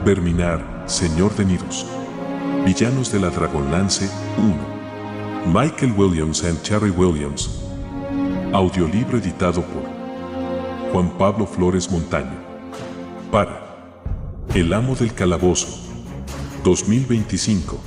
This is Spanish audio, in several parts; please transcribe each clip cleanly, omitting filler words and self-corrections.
Verminar, Señor de Nidus. Villanos de la Dragonlance 1. Michael Williams and Cherry Williams. Audiolibro editado por Juan Pablo Flores Montaño. Para El Amo del Calabozo 2025.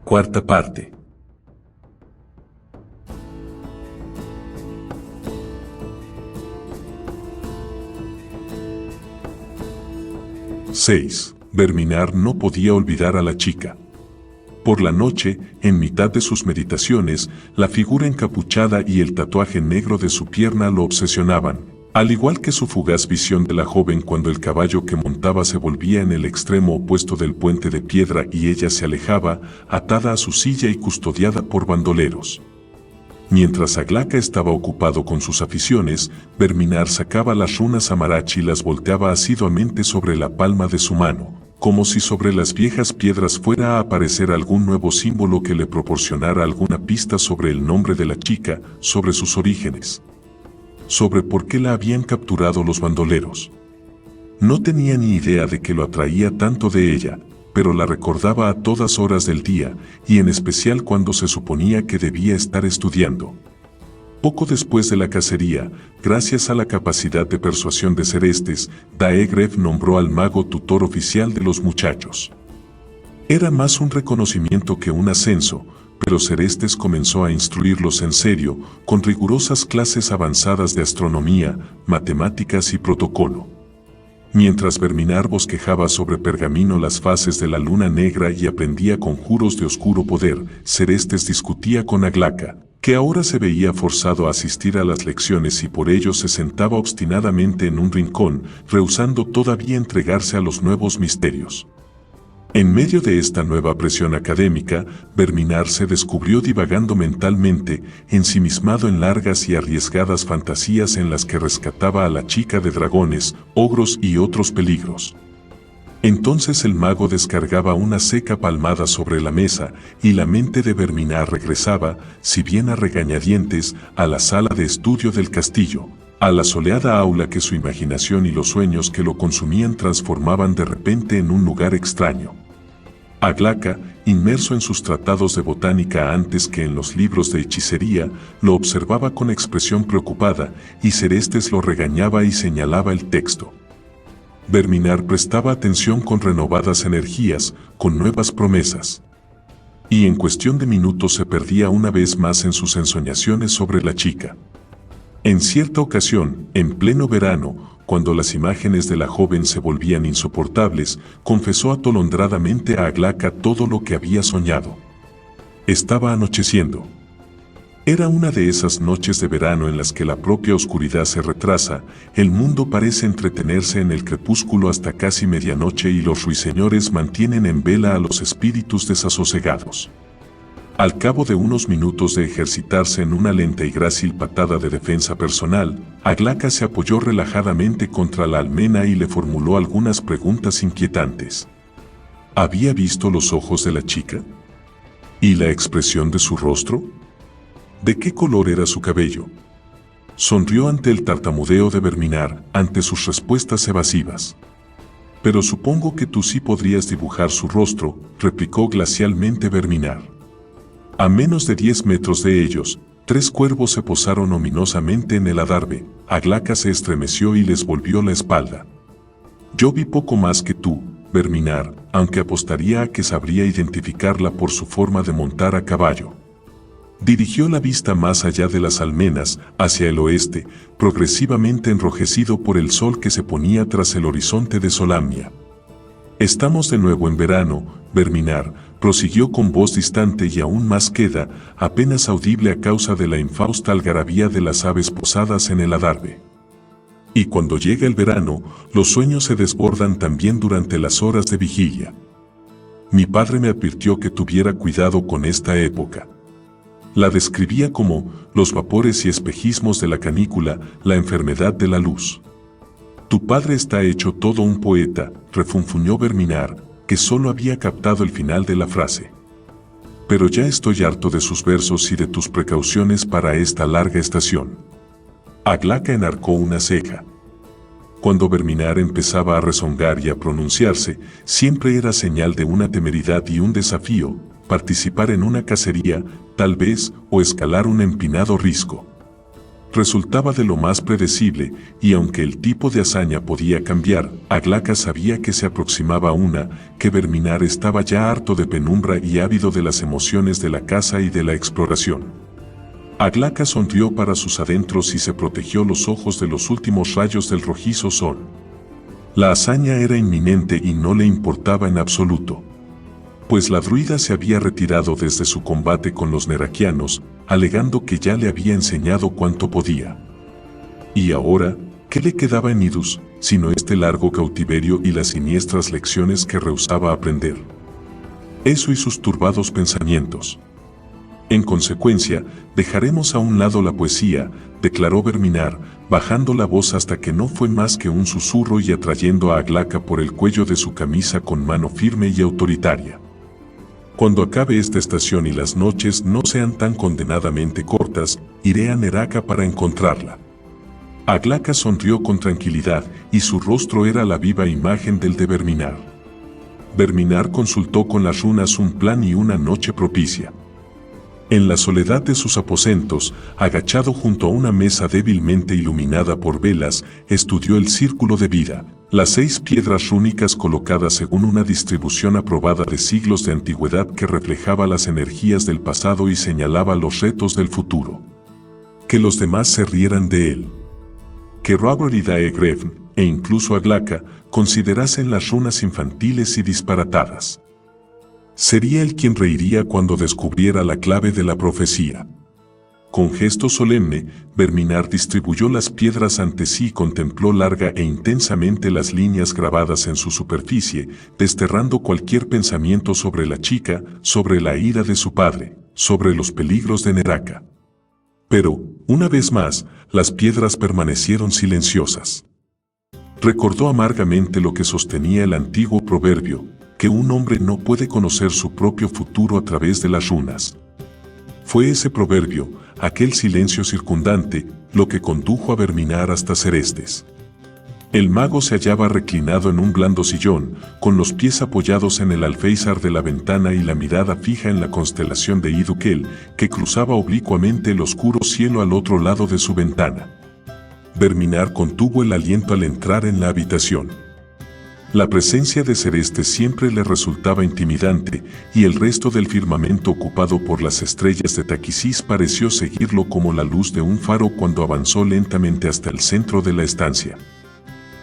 Cuarta parte. ¡6! Verminar no podía olvidar a la chica. Por la noche, en mitad de sus meditaciones, la figura encapuchada y el tatuaje negro de su pierna lo obsesionaban, al igual que su fugaz visión de la joven cuando el caballo que montaba se volvía en el extremo opuesto del puente de piedra y ella se alejaba, atada a su silla y custodiada por bandoleros. Mientras Aglaka estaba ocupado con sus aficiones, Verminar sacaba las runas Amarachi y las volteaba asiduamente sobre la palma de su mano, como si sobre las viejas piedras fuera a aparecer algún nuevo símbolo que le proporcionara alguna pista sobre el nombre de la chica, sobre sus orígenes, sobre por qué la habían capturado los bandoleros. No tenía ni idea de que lo atraía tanto de ella, pero la recordaba a todas horas del día, y en especial cuando se suponía que debía estar estudiando. Poco después de la cacería, gracias a la capacidad de persuasión de Serestes, Daegrev nombró al mago tutor oficial de los muchachos. Era más un reconocimiento que un ascenso, pero Serestes comenzó a instruirlos en serio, con rigurosas clases avanzadas de astronomía, matemáticas y protocolo. Mientras Verminar bosquejaba sobre pergamino las fases de la luna negra y aprendía conjuros de oscuro poder, Serestes discutía con Aglaka, que ahora se veía forzado a asistir a las lecciones y por ello se sentaba obstinadamente en un rincón, rehusando todavía entregarse a los nuevos misterios. En medio de esta nueva presión académica, Verminar se descubrió divagando mentalmente, ensimismado en largas y arriesgadas fantasías en las que rescataba a la chica de dragones, ogros y otros peligros. Entonces el mago descargaba una seca palmada sobre la mesa y la mente de Verminar regresaba, si bien a regañadientes, a la sala de estudio del castillo, a la soleada aula que su imaginación y los sueños que lo consumían transformaban de repente en un lugar extraño. Aglaka, inmerso en sus tratados de botánica antes que en los libros de hechicería, lo observaba con expresión preocupada, y Serestes lo regañaba y señalaba el texto. Verminar prestaba atención con renovadas energías, con nuevas promesas. Y en cuestión de minutos se perdía una vez más en sus ensoñaciones sobre la chica. En cierta ocasión, en pleno verano, cuando las imágenes de la joven se volvían insoportables, confesó atolondradamente a Aglaka todo lo que había soñado. Estaba anocheciendo. Era una de esas noches de verano en las que la propia oscuridad se retrasa, el mundo parece entretenerse en el crepúsculo hasta casi medianoche y los ruiseñores mantienen en vela a los espíritus desasosegados. Al cabo de unos minutos de ejercitarse en una lenta y grácil patada de defensa personal, Aglaka se apoyó relajadamente contra la almena y le formuló algunas preguntas inquietantes. ¿Había visto los ojos de la chica? ¿Y la expresión de su rostro? ¿De qué color era su cabello? Sonrió ante el tartamudeo de Verminar, ante sus respuestas evasivas. Pero supongo que tú sí podrías dibujar su rostro, replicó glacialmente Verminar. A menos de 10 metros de ellos, 3 cuervos se posaron ominosamente en el adarve. Aglaka se estremeció y les volvió la espalda. Yo vi poco más que tú, Verminar, aunque apostaría a que sabría identificarla por su forma de montar a caballo. Dirigió la vista más allá de las almenas, hacia el oeste, progresivamente enrojecido por el sol que se ponía tras el horizonte de Solamnia. Estamos de nuevo en verano, Verminar, prosiguió con voz distante y aún más queda, apenas audible a causa de la infausta algarabía de las aves posadas en el adarve. Y cuando llega el verano, los sueños se desbordan también durante las horas de vigilia. Mi padre me advirtió que tuviera cuidado con esta época. La describía como los vapores y espejismos de la canícula, la enfermedad de la luz. Tu padre está hecho todo un poeta, refunfuñó Verminar, que solo había captado el final de la frase. Pero ya estoy harto de sus versos y de tus precauciones para esta larga estación. Aglaca enarcó una ceja. Cuando Verminar empezaba a rezongar y a pronunciarse, siempre era señal de una temeridad y un desafío, participar en una cacería, tal vez, o escalar un empinado risco. Resultaba de lo más predecible, y aunque el tipo de hazaña podía cambiar, Aglaca sabía que se aproximaba una, que Verminar estaba ya harto de penumbra y ávido de las emociones de la caza y de la exploración. Aglaca sonrió para sus adentros y se protegió los ojos de los últimos rayos del rojizo sol. La hazaña era inminente y no le importaba en absoluto. Pues la druida se había retirado desde su combate con los neraquianos, alegando que ya le había enseñado cuanto podía. Y ahora, ¿qué le quedaba en Idus, sino este largo cautiverio y las siniestras lecciones que rehusaba aprender? Eso y sus turbados pensamientos. En consecuencia, dejaremos a un lado la poesía, declaró Verminar, bajando la voz hasta que no fue más que un susurro y atrayendo a Aglaca por el cuello de su camisa con mano firme y autoritaria. Cuando acabe esta estación y las noches no sean tan condenadamente cortas, iré a Neraca para encontrarla. Aglaca sonrió con tranquilidad y su rostro era la viva imagen del de Verminar. Verminar consultó con las runas un plan y una noche propicia. En la soledad de sus aposentos, agachado junto a una mesa débilmente iluminada por velas, estudió el círculo de vida, las 6 piedras rúnicas colocadas según una distribución aprobada de siglos de antigüedad que reflejaba las energías del pasado y señalaba los retos del futuro. Que los demás se rieran de él. Que Robert y Daegrevn, e incluso Aglaca, considerasen las runas infantiles y disparatadas. Sería él quien reiría cuando descubriera la clave de la profecía. Con gesto solemne, Verminar distribuyó las piedras ante sí y contempló larga e intensamente las líneas grabadas en su superficie, desterrando cualquier pensamiento sobre la chica, sobre la ira de su padre, sobre los peligros de Neraca. Pero, una vez más, las piedras permanecieron silenciosas. Recordó amargamente lo que sostenía el antiguo proverbio, que un hombre no puede conocer su propio futuro a través de las runas. Fue ese proverbio, aquel silencio circundante, lo que condujo a Verminar hasta Serestes. El mago se hallaba reclinado en un blando sillón, con los pies apoyados en el alféizar de la ventana y la mirada fija en la constelación de Idukel, que cruzaba oblicuamente el oscuro cielo al otro lado de su ventana. Verminar contuvo el aliento al entrar en la habitación. La presencia de Serestes siempre le resultaba intimidante, y el resto del firmamento ocupado por las estrellas de Taquisís pareció seguirlo como la luz de un faro cuando avanzó lentamente hasta el centro de la estancia.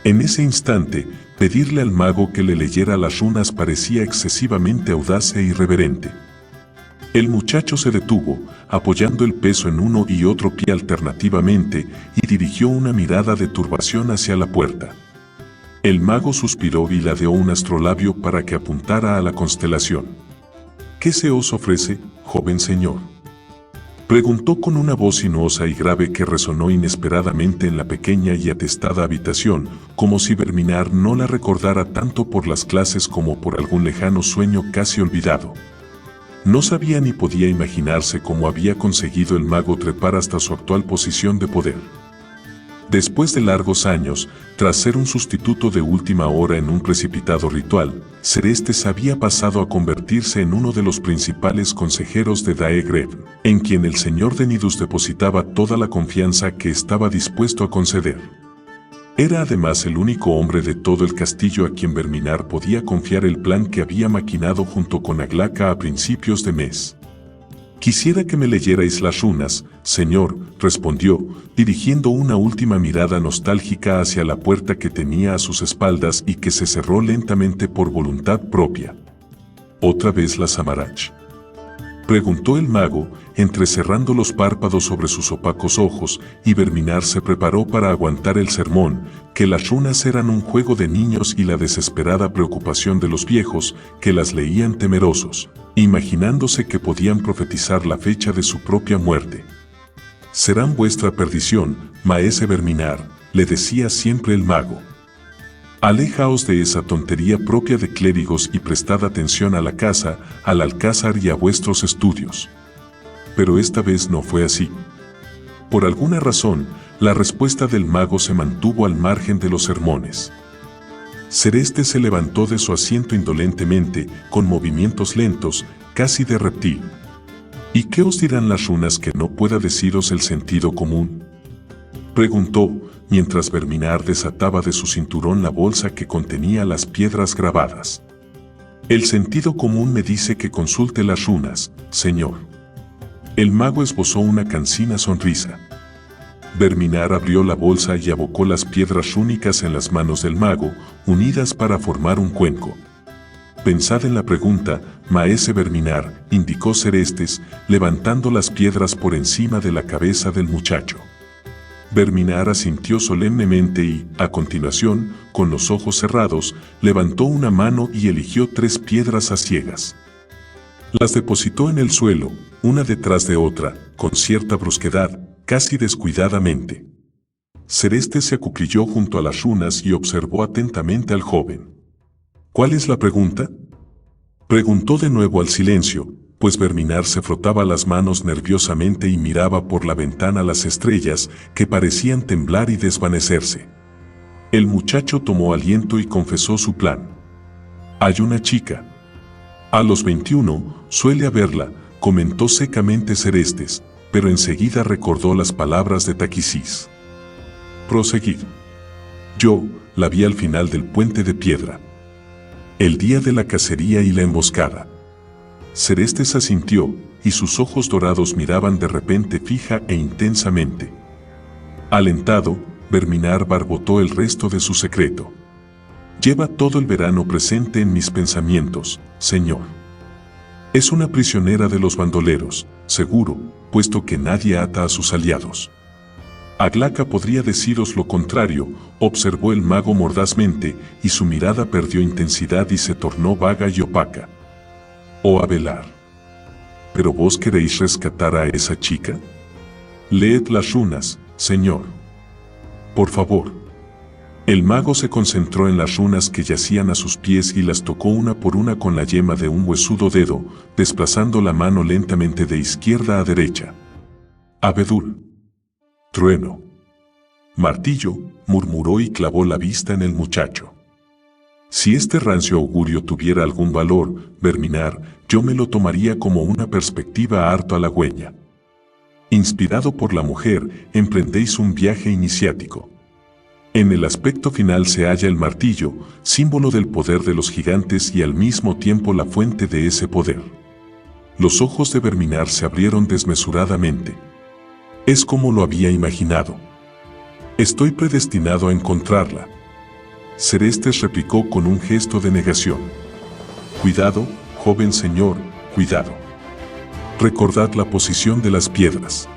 En ese instante, pedirle al mago que le leyera las runas parecía excesivamente audaz e irreverente. El muchacho se detuvo, apoyando el peso en uno y otro pie alternativamente, y dirigió una mirada de turbación hacia la puerta. El mago suspiró y ladeó un astrolabio para que apuntara a la constelación. ¿Qué se os ofrece, joven señor?, preguntó con una voz sinuosa y grave que resonó inesperadamente en la pequeña y atestada habitación, como si Verminar no la recordara tanto por las clases como por algún lejano sueño casi olvidado. No sabía ni podía imaginarse cómo había conseguido el mago trepar hasta su actual posición de poder. Después de largos años, tras ser un sustituto de última hora en un precipitado ritual, Serestes había pasado a convertirse en uno de los principales consejeros de Daegrevn, en quien el señor de Nidus depositaba toda la confianza que estaba dispuesto a conceder. Era además el único hombre de todo el castillo a quien Verminar podía confiar el plan que había maquinado junto con Aglaca a principios de mes. Quisiera que me leyerais las runas, señor, respondió, dirigiendo una última mirada nostálgica hacia la puerta que tenía a sus espaldas y que se cerró lentamente por voluntad propia. ¿Otra vez la Samarach?, preguntó el mago, entrecerrando los párpados sobre sus opacos ojos, y Verminar se preparó para aguantar el sermón, que las runas eran un juego de niños y la desesperada preocupación de los viejos, que las leían temerosos, imaginándose que podían profetizar la fecha de su propia muerte. «Serán vuestra perdición, maese Verminar», le decía siempre el mago. «Alejaos de esa tontería propia de clérigos y prestad atención a la casa, al alcázar y a vuestros estudios». Pero esta vez no fue así. Por alguna razón, la respuesta del mago se mantuvo al margen de los sermones. Sereste se levantó de su asiento indolentemente, con movimientos lentos, casi de reptil. «¿Y qué os dirán las runas que no pueda deciros el sentido común?», preguntó, mientras Verminar desataba de su cinturón la bolsa que contenía las piedras grabadas. «El sentido común me dice que consulte las runas, señor». El mago esbozó una cansina sonrisa. Verminar abrió la bolsa y abocó las piedras rúnicas en las manos del mago, unidas para formar un cuenco. «Pensad en la pregunta, maese Verminar», indicó Serestes, levantando las piedras por encima de la cabeza del muchacho. Verminar asintió solemnemente y, a continuación, con los ojos cerrados, levantó una mano y eligió 3 piedras a ciegas. Las depositó en el suelo, una detrás de otra, con cierta brusquedad, casi descuidadamente. Sereste se acuclilló junto a las runas y observó atentamente al joven. «¿Cuál es la pregunta?», preguntó de nuevo al silencio, pues Verminar se frotaba las manos nerviosamente y miraba por la ventana las estrellas, que parecían temblar y desvanecerse. El muchacho tomó aliento y confesó su plan. «Hay una chica. A los 21, suele haberla», comentó secamente Serestes, pero enseguida recordó las palabras de Taquisís. «Proseguid». «Yo la vi al final del puente de piedra. El día de la cacería y la emboscada». Serestes asintió, y sus ojos dorados miraban de repente fija e intensamente. Alentado, Verminar barbotó el resto de su secreto. «Lleva todo el verano presente en mis pensamientos, señor. Es una prisionera de los bandoleros, seguro, puesto que nadie ata a sus aliados». «Aglaca podría deciros lo contrario», observó el mago mordazmente, y su mirada perdió intensidad y se tornó vaga y opaca. «O Abelar. ¿Pero vos queréis rescatar a esa chica? Leed las runas, señor. Por favor». El mago se concentró en las runas que yacían a sus pies y las tocó una por una con la yema de un huesudo dedo, desplazando la mano lentamente de izquierda a derecha. «Abedul. Trueno. Martillo», murmuró y clavó la vista en el muchacho. «Si este rancio augurio tuviera algún valor, Verminar, yo me lo tomaría como una perspectiva harto halagüeña. Inspirado por la mujer, emprendéis un viaje iniciático. En el aspecto final se halla el martillo, símbolo del poder de los gigantes y al mismo tiempo la fuente de ese poder». Los ojos de Verminar se abrieron desmesuradamente. «Es como lo había imaginado. Estoy predestinado a encontrarla». Serestes replicó con un gesto de negación. «Cuidado, joven señor, cuidado. Recordad la posición de las piedras».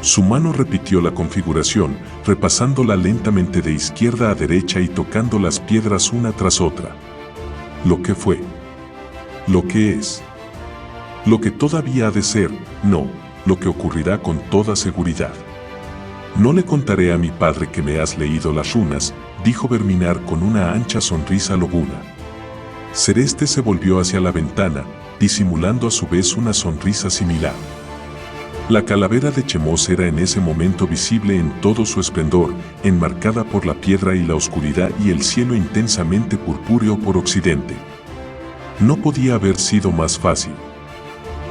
Su mano repitió la configuración, repasándola lentamente de izquierda a derecha y tocando las piedras una tras otra. Lo que fue. Lo que es. Lo que todavía ha de ser, no, lo que ocurrirá con toda seguridad. «No le contaré a mi padre que me has leído las runas», dijo Verminar con una ancha sonrisa lobuna. Sereste se volvió hacia la ventana, disimulando a su vez una sonrisa similar. La calavera de Chemos era en ese momento visible en todo su esplendor, enmarcada por la piedra y la oscuridad y el cielo intensamente purpúreo por occidente. No podía haber sido más fácil.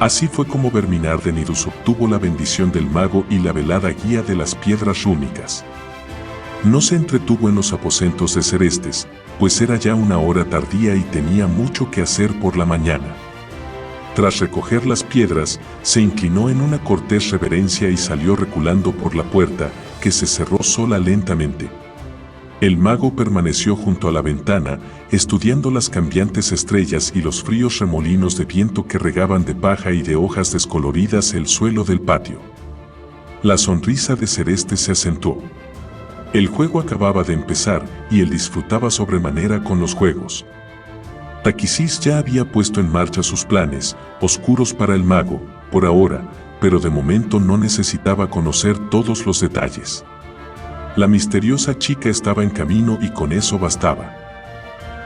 Así fue como Verminar de Nidus obtuvo la bendición del mago y la velada guía de las piedras rúnicas. No se entretuvo en los aposentos de Serestes, pues era ya una hora tardía y tenía mucho que hacer por la mañana. Tras recoger las piedras, se inclinó en una cortés reverencia y salió reculando por la puerta, que se cerró sola lentamente. El mago permaneció junto a la ventana, estudiando las cambiantes estrellas y los fríos remolinos de viento que regaban de paja y de hojas descoloridas el suelo del patio. La sonrisa de Celeste se acentuó. El juego acababa de empezar y él disfrutaba sobremanera con los juegos. Taquisís ya había puesto en marcha sus planes, oscuros para el mago, por ahora, pero de momento no necesitaba conocer todos los detalles. La misteriosa chica estaba en camino y con eso bastaba.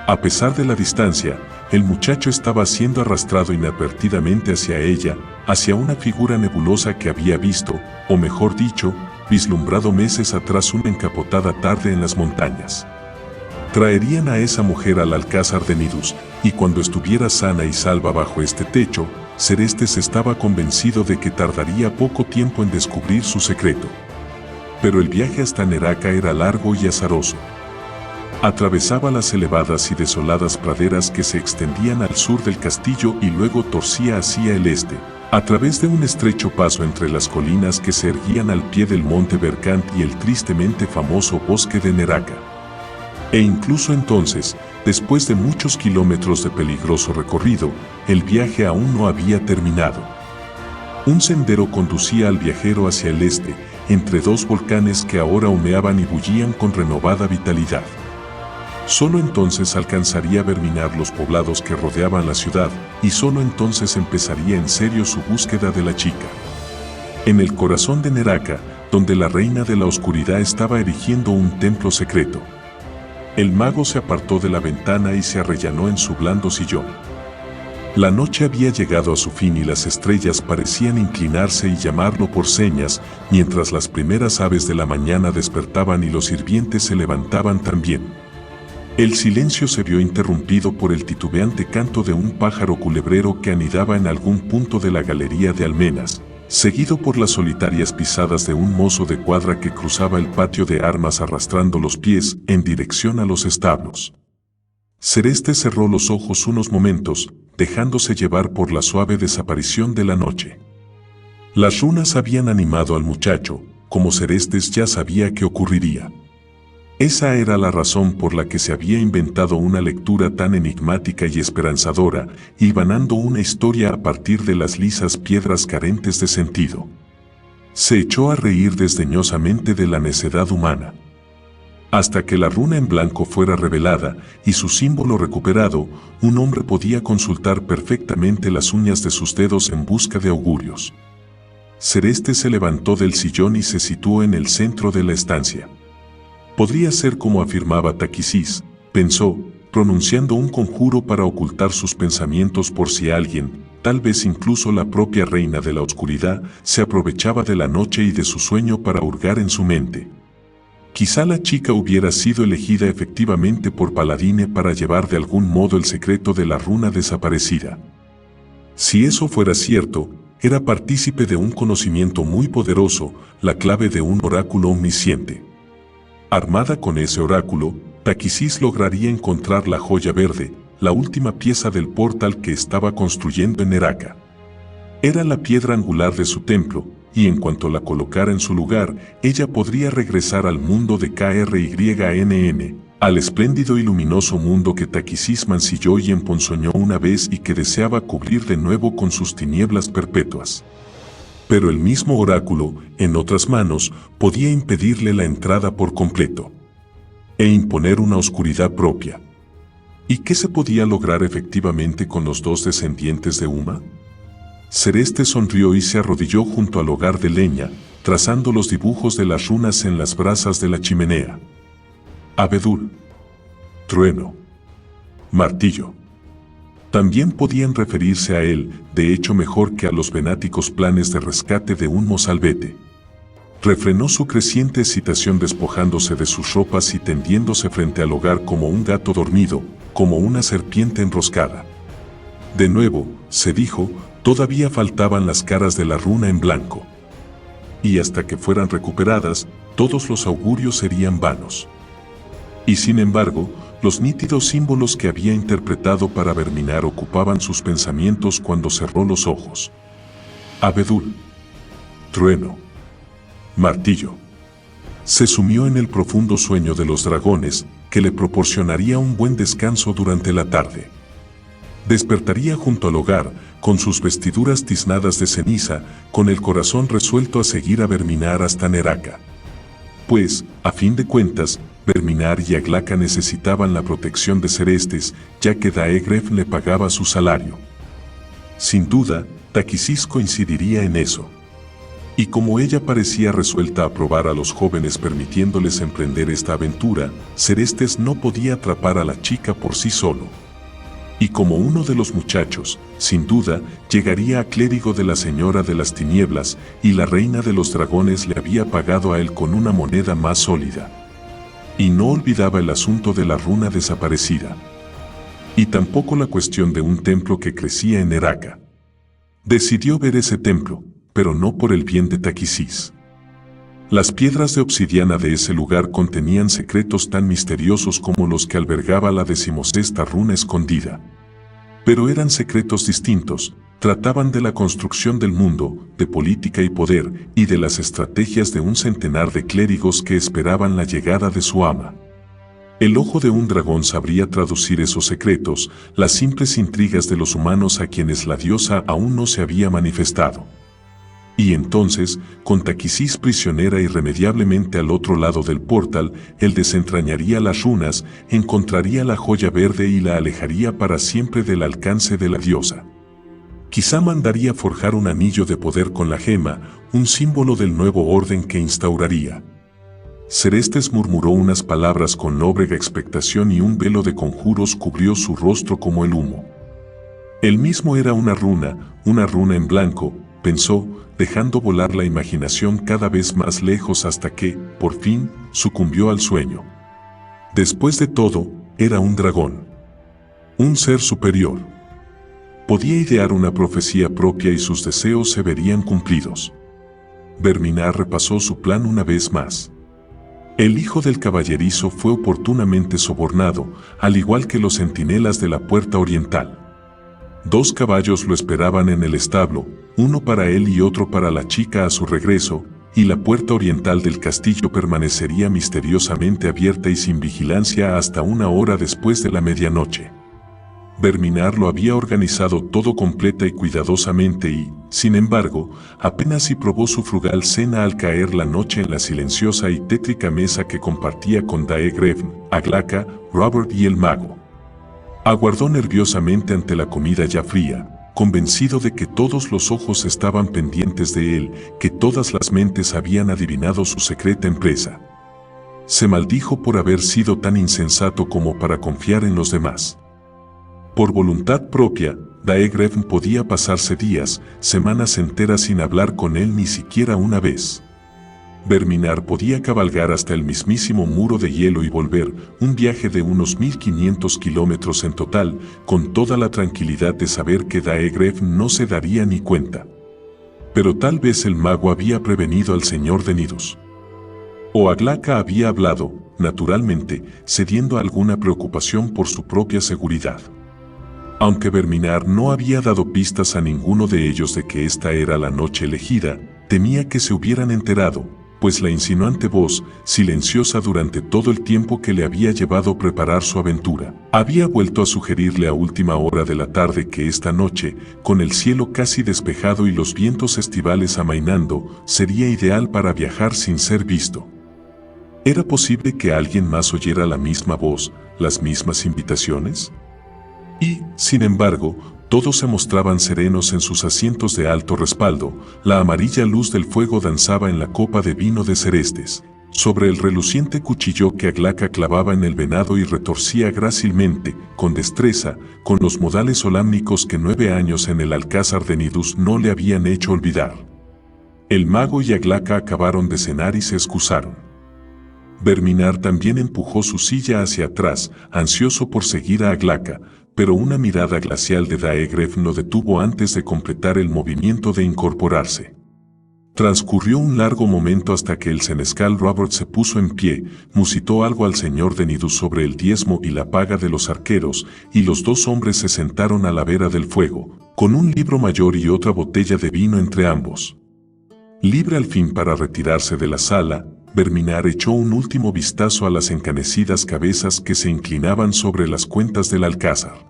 A pesar de la distancia, el muchacho estaba siendo arrastrado inadvertidamente hacia ella, hacia una figura nebulosa que había visto, o mejor dicho, vislumbrado meses atrás una encapotada tarde en las montañas. Traerían a esa mujer al alcázar de Nidus, y cuando estuviera sana y salva bajo este techo, Cerestes estaba convencido de que tardaría poco tiempo en descubrir su secreto. Pero el viaje hasta Neraca era largo y azaroso. Atravesaba las elevadas y desoladas praderas que se extendían al sur del castillo y luego torcía hacia el este, a través de un estrecho paso entre las colinas que se erguían al pie del monte Berkant y el tristemente famoso bosque de Neraca. E incluso entonces, después de muchos kilómetros de peligroso recorrido, el viaje aún no había terminado. Un sendero conducía al viajero hacia el este, entre dos volcanes que ahora humeaban y bullían con renovada vitalidad. Solo entonces alcanzaría a ver minar los poblados que rodeaban la ciudad, y solo entonces empezaría en serio su búsqueda de la chica. En el corazón de Neraca, donde la reina de la oscuridad estaba erigiendo un templo secreto. El mago se apartó de la ventana y se arrellanó en su blando sillón. La noche había llegado a su fin y las estrellas parecían inclinarse y llamarlo por señas, mientras las primeras aves de la mañana despertaban y los sirvientes se levantaban también. El silencio se vio interrumpido por el titubeante canto de un pájaro culebrero que anidaba en algún punto de la galería de almenas, seguido por las solitarias pisadas de un mozo de cuadra que cruzaba el patio de armas arrastrando los pies en dirección a los establos. Celeste cerró los ojos unos momentos, dejándose llevar por la suave desaparición de la noche. Las runas habían animado al muchacho, como Celeste ya sabía que ocurriría. Esa era la razón por la que se había inventado una lectura tan enigmática y esperanzadora, hilvanando una historia a partir de las lisas piedras carentes de sentido. Se echó a reír desdeñosamente de la necedad humana. Hasta que la runa en blanco fuera revelada y su símbolo recuperado, un hombre podía consultar perfectamente las uñas de sus dedos en busca de augurios. Celeste se levantó del sillón y se situó en el centro de la estancia. Podría ser como afirmaba Taquisís, pensó, pronunciando un conjuro para ocultar sus pensamientos por si alguien, tal vez incluso la propia reina de la oscuridad, se aprovechaba de la noche y de su sueño para hurgar en su mente. Quizá la chica hubiera sido elegida efectivamente por Paladine para llevar de algún modo el secreto de la runa desaparecida. Si eso fuera cierto, era partícipe de un conocimiento muy poderoso, la clave de un oráculo omnisciente. Armada con ese oráculo, Taquisís lograría encontrar la joya verde, la última pieza del portal que estaba construyendo en Neraca. Era la piedra angular de su templo, y en cuanto la colocara en su lugar, ella podría regresar al mundo de KRYNN, al espléndido y luminoso mundo que Taquisís mancilló y emponzoñó una vez y que deseaba cubrir de nuevo con sus tinieblas perpetuas. Pero el mismo oráculo, en otras manos, podía impedirle la entrada por completo e imponer una oscuridad propia. ¿Y qué se podía lograr efectivamente con los dos descendientes de Uma? Celeste sonrió y se arrodilló junto al hogar de leña, trazando los dibujos de las runas en las brasas de la chimenea. Abedul, trueno, martillo. También podían referirse a él, de hecho mejor que a los venáticos planes de rescate de un mozalbete. Refrenó su creciente excitación despojándose de sus ropas y tendiéndose frente al hogar como un gato dormido, como una serpiente enroscada. De nuevo, se dijo, todavía faltaban las caras de la runa en blanco. Y hasta que fueran recuperadas, todos los augurios serían vanos. Y sin embargo, Los nítidos símbolos que había interpretado para Verminar ocupaban sus pensamientos cuando cerró los ojos. Abedul. Trueno. Martillo. Se sumió en el profundo sueño de los dragones, que le proporcionaría un buen descanso durante la tarde. Despertaría junto al hogar, con sus vestiduras tiznadas de ceniza, con el corazón resuelto a seguir a Verminar hasta Neraka. Pues, a fin de cuentas, Verminar y Aglaca necesitaban la protección de Serestes, ya que Daegref le pagaba su salario. Sin duda, Taquisis coincidiría en eso. Y como ella parecía resuelta a probar a los jóvenes permitiéndoles emprender esta aventura, Serestes no podía atrapar a la chica por sí solo. Y como uno de los muchachos, sin duda, llegaría a clérigo de la Señora de las Tinieblas, y la Reina de los Dragones le había pagado a él con una moneda más sólida. Y no olvidaba el asunto de la runa desaparecida. Y tampoco la cuestión de un templo que crecía en Neraka. Decidió ver ese templo, pero no por el bien de Taquisis. Las piedras de obsidiana de ese lugar contenían secretos tan misteriosos como los que albergaba la 16ª runa escondida. Pero eran secretos distintos, trataban de la construcción del mundo, de política y poder, y de las estrategias de un centenar de clérigos que esperaban la llegada de su ama. El ojo de un dragón sabría traducir esos secretos, las simples intrigas de los humanos a quienes la diosa aún no se había manifestado. Y entonces, con Taquisis prisionera irremediablemente al otro lado del portal, él desentrañaría las runas, encontraría la joya verde y la alejaría para siempre del alcance de la diosa. Quizá mandaría forjar un anillo de poder con la gema, un símbolo del nuevo orden que instauraría. Serestes murmuró unas palabras con lóbrega expectación y un velo de conjuros cubrió su rostro como el humo. Él mismo era una runa en blanco, pensó, dejando volar la imaginación cada vez más lejos hasta que, por fin, sucumbió al sueño. Después de todo, era un dragón. Un ser superior. Podía idear una profecía propia y sus deseos se verían cumplidos. Verminar repasó su plan una vez más. El hijo del caballerizo fue oportunamente sobornado, al igual que los centinelas de la puerta oriental. 2 caballos lo esperaban en el establo, uno para él y otro para la chica a su regreso, y la puerta oriental del castillo permanecería misteriosamente abierta y sin vigilancia hasta 1 hora después de la medianoche. Verminar lo había organizado todo completa y cuidadosamente y, sin embargo, apenas si probó su frugal cena al caer la noche en la silenciosa y tétrica mesa que compartía con Daegref, Aglaca, Robert y el mago. Aguardó nerviosamente ante la comida ya fría, convencido de que todos los ojos estaban pendientes de él, que todas las mentes habían adivinado su secreta empresa. Se maldijo por haber sido tan insensato como para confiar en los demás. Por voluntad propia, Daegref podía pasarse días, semanas enteras sin hablar con él ni siquiera una vez. Verminar podía cabalgar hasta el mismísimo muro de hielo y volver, un viaje de unos 1500 kilómetros en total, con toda la tranquilidad de saber que Daegref no se daría ni cuenta. Pero tal vez el mago había prevenido al señor de Nidus. O Aglaca había hablado, naturalmente, cediendo a alguna preocupación por su propia seguridad. Aunque Verminar no había dado pistas a ninguno de ellos de que esta era la noche elegida, temía que se hubieran enterado, pues la insinuante voz, silenciosa durante todo el tiempo que le había llevado preparar su aventura, había vuelto a sugerirle a última hora de la tarde que esta noche, con el cielo casi despejado y los vientos estivales amainando, sería ideal para viajar sin ser visto. ¿Era posible que alguien más oyera la misma voz, las mismas invitaciones? Y, sin embargo, todos se mostraban serenos en sus asientos de alto respaldo, la amarilla luz del fuego danzaba en la copa de vino de Serestes, sobre el reluciente cuchillo que Aglaca clavaba en el venado y retorcía grácilmente, con destreza, con los modales solámnicos que 9 años en el alcázar de Nidus no le habían hecho olvidar. El mago y Aglaca acabaron de cenar y se excusaron. Verminar también empujó su silla hacia atrás, ansioso por seguir a Aglaca, pero una mirada glacial de Daegref lo detuvo antes de completar el movimiento de incorporarse. Transcurrió un largo momento hasta que el senescal Robert se puso en pie, musitó algo al señor de Nidus sobre el diezmo y la paga de los arqueros, y los dos hombres se sentaron a la vera del fuego, con un libro mayor y otra botella de vino entre ambos. Libre al fin para retirarse de la sala, Verminar echó un último vistazo a las encanecidas cabezas que se inclinaban sobre las cuentas del alcázar.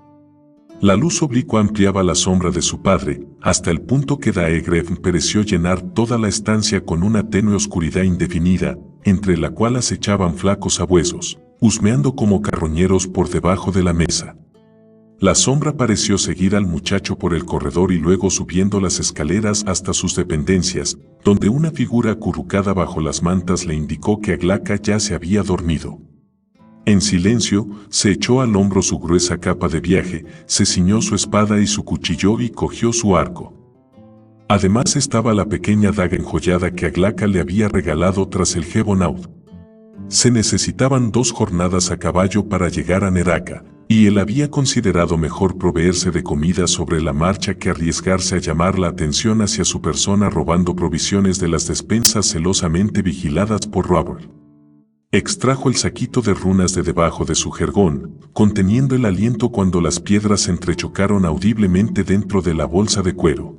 La luz oblicua ampliaba la sombra de su padre, hasta el punto que Daegrev pareció llenar toda la estancia con una tenue oscuridad indefinida, entre la cual acechaban flacos sabuesos, husmeando como carroñeros por debajo de la mesa. La sombra pareció seguir al muchacho por el corredor y luego subiendo las escaleras hasta sus dependencias, donde una figura acurrucada bajo las mantas le indicó que Aglaca ya se había dormido. En silencio, se echó al hombro su gruesa capa de viaje, se ciñó su espada y su cuchillo y cogió su arco. Además estaba la pequeña daga enjollada que Aglaca le había regalado tras el Jebonaud. Se necesitaban 2 jornadas a caballo para llegar a Neraca, y él había considerado mejor proveerse de comida sobre la marcha que arriesgarse a llamar la atención hacia su persona robando provisiones de las despensas celosamente vigiladas por Robert. Extrajo el saquito de runas de debajo de su jergón, conteniendo el aliento cuando las piedras entrechocaron audiblemente dentro de la bolsa de cuero.